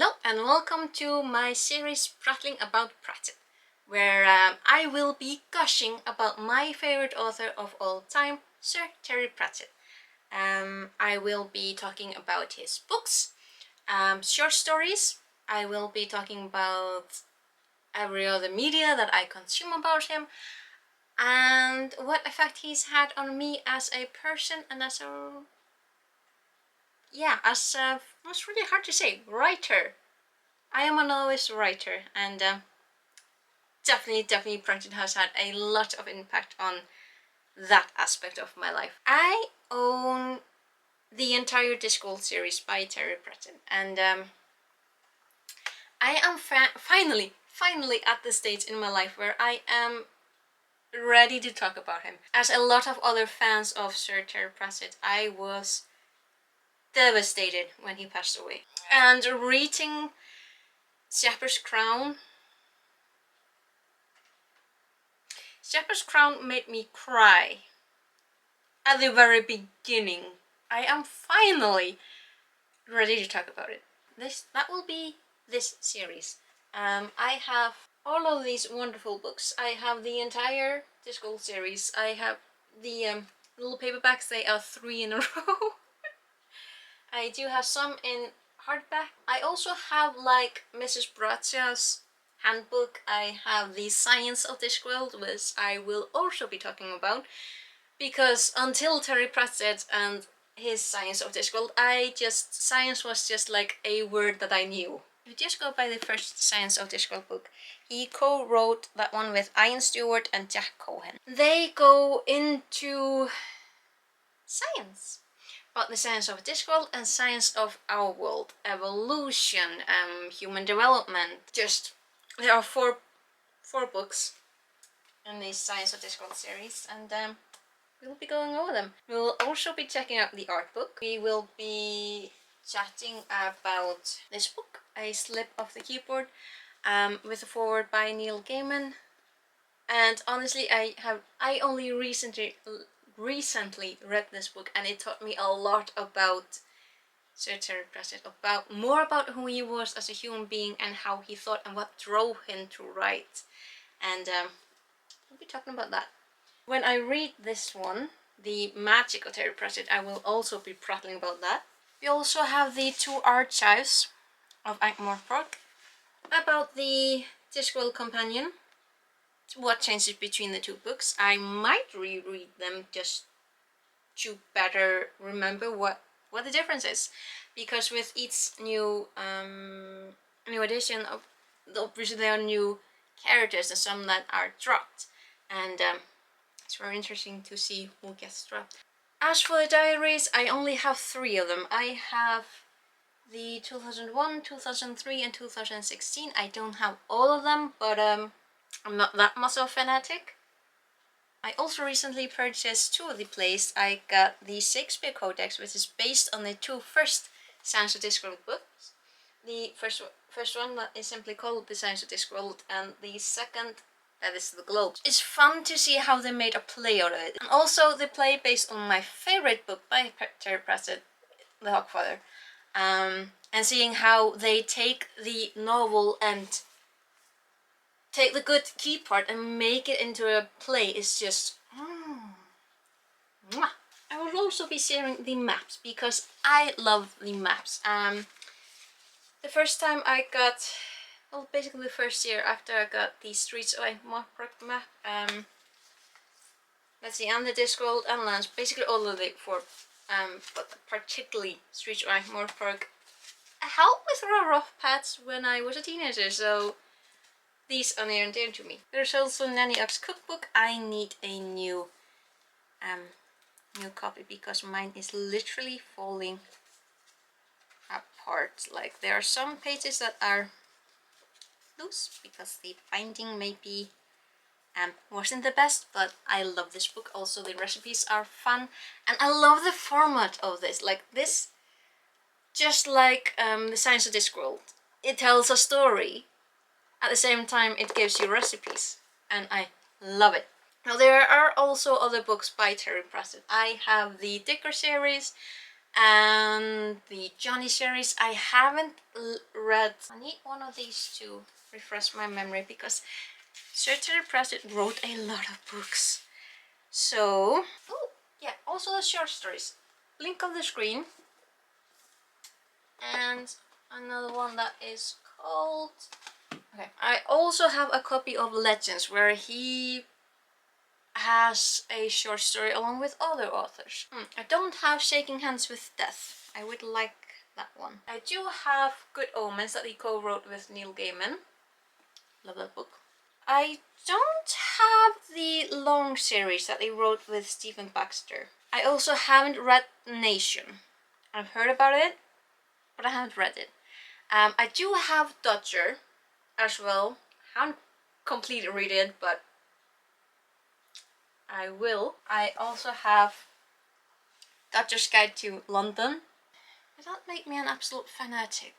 Hello and welcome to my series Prattling about Pratchett, where I will be gushing about my favorite author of all time, Sir Terry Pratchett. I will be talking about his books, short stories. I will be talking about every other media that I consume about him, and what effect he's had on me as a person and as a was really hard to say, writer. I am a novice writer, and definitely Pratchett has had a lot of impact on that aspect of my life. I own the entire Discworld series by Terry Pratchett, and I am finally at the stage in my life where I am ready to talk about him. As a lot of other fans of Sir Terry Pratchett, I was devastated when he passed away. And reading Shepherd's Crown made me cry at the very beginning. I am finally ready to talk about it. That will be this series. I have all of these wonderful books. I have the entire Discworld series. I have the little paperbacks. They are 3 in a row. I do have some in hardback. I also have like Mrs. Bratzia's handbook. I have the Science of Discworld, which I will also be talking about, because until Terry Pratchett and his Science of Discworld, science was just like a word that I knew. If you just go by the first Science of Discworld book, he co-wrote that one with Ian Stewart and Jack Cohen. They go into science, but the science of Discworld and science of our world, evolution, human development. There are four books in the Science of Discworld series, and we'll be going over them. We will also be checking out the art book. We will be chatting about this book, A Slip of the Keyboard, with a foreword by Neil Gaiman. And honestly, I only recently read this book, and it taught me a lot about Sir Terry Pratchett, more about who he was as a human being and how he thought and what drove him to write. And we'll be talking about that. When I read this one, The Magic of Terry Pratchett, I will also be prattling about that. We also have the 2 archives of Ankh-Morpork about the Discworld Companion. What changes between the 2 books. I might reread them just to better remember what the difference is, because with each new edition, obviously there are new characters and some that are dropped, and it's very interesting to see who gets dropped. As for the diaries, I only have 3 of them. I have the 2001, 2003 and 2016. I don't have all of them, but I'm not that much of a fanatic. I also recently purchased 2 of the plays. I got the Shakespeare Codex, which is based on the 2 first Science of Discworld books. The first one that is simply called The Science of Discworld, and the second, that is The Globe. It's fun to see how they made a play out of it. And also the play based on my favorite book by Terry Pratchett, The Hogfather. And seeing how they take the novel and take the good key part and make it into a play is just mwah. I will also be sharing the maps because I love the maps. The first time I got, well, basically the first year after I got the Streets of Ankh-Morpork map, let's see, and the Discworld and Lands, basically all of the 4, but particularly Streets of Ankh-Morpork helped with rough paths when I was a teenager, so these are near and dear to me. There's also Nanny Ox cookbook. I need a new copy because mine is literally falling apart. Like, there are some pages that are loose because the binding maybe wasn't the best, but I love this book. Also, the recipes are fun, and I love the format of this. Like this, just like the Science of Discworld, it tells a story. At the same time, it gives you recipes, and I love it. Now, there are also other books by Terry Pratchett. I have the Dicker series, And the Johnny series I haven't read. I need one of these to refresh my memory because Sir Terry Pratchett wrote a lot of books. So, oh yeah, also the short stories. Link on the screen. And another one that is called... Okay, I also have a copy of Legends where he has a short story along with other authors. I don't have Shaking Hands with Death. I would like that one. I do have Good Omens that he co-wrote with Neil Gaiman. Love that book. I don't have the long series that he wrote with Stephen Baxter. I also haven't read Nation. I've heard about it, but I haven't read it. I do have Dodger as well. I haven't completely read it, but I will. I also have Dodger's Guide to London. Does that make me an absolute fanatic?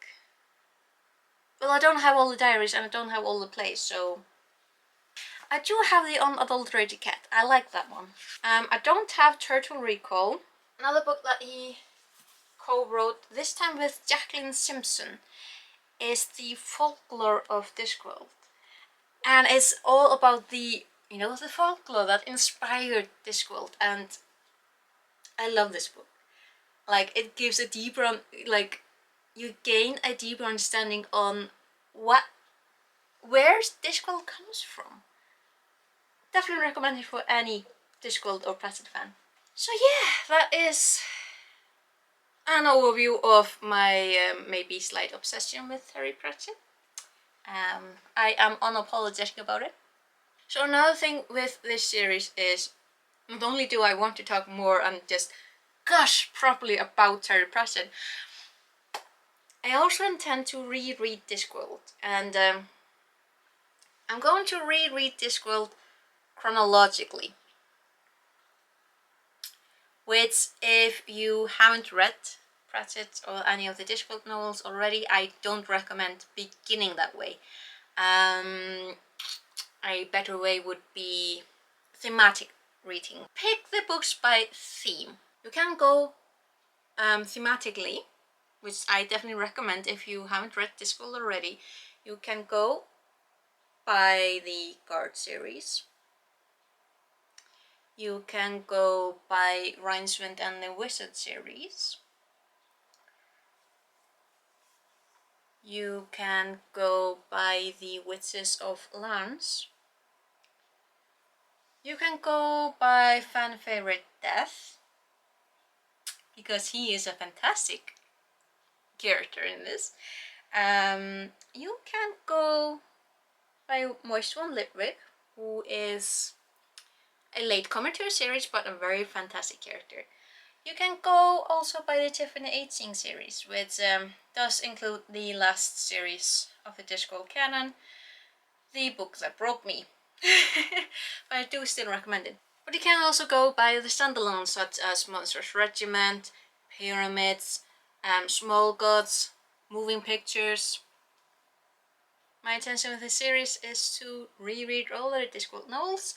Well, I don't have all the diaries and I don't have all the plays, so... I do have The Unadulterated Cat. I like that one. I don't have Turtle Recall. Another book that he co-wrote, this time with Jacqueline Simpson, is The Folklore of Discworld. And it's all about the, you know, the folklore that inspired Discworld. And I love this book. Like, it gives a deeper, like, you gain a deeper understanding on where Discworld comes from. Definitely recommend it for any Discworld or Pratchett fan. So yeah, that is an overview of my maybe slight obsession with Terry Pratchett. I am unapologetic about it. So another thing with this series is, not only do I want to talk more and just gush properly about Terry Pratchett, I also intend to reread Discworld, and I'm going to reread Discworld chronologically. Which, if you haven't read Pratchett or any of the Discworld novels already, I don't recommend beginning that way. A better way would be thematic reading. Pick the books by theme. You can go thematically, which I definitely recommend if you haven't read Discworld already. You can go by the Guard series. You can go by Rincewind and the Wizard series. You can go by the Witches of Lance. You can go by fan favorite Death, because he is a fantastic character in this. You can go by Moist One Lipwick, who is a latecomer to a series but a very fantastic character. You can go also by the Tiffany Eighteen series, which does include the last series of the Discworld canon, the book that broke me. But I do still recommend it. But you can also go by the standalones such as Monsters Regiment, Pyramids, Small Gods, Moving Pictures. My intention with this series is to reread all the Discworld novels.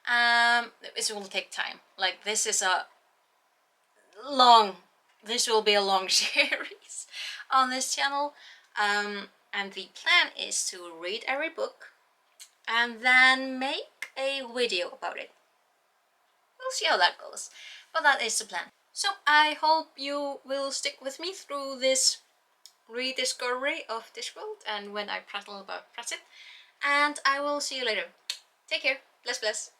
It will take time. Like, this will be a long series on this channel. And the plan is to read every book and then make a video about it. We'll see how that goes, but that is the plan. So I hope you will stick with me through this rediscovery of Discworld and when I prattle about Pratchett, and I will see you later. Take care. Bless bless.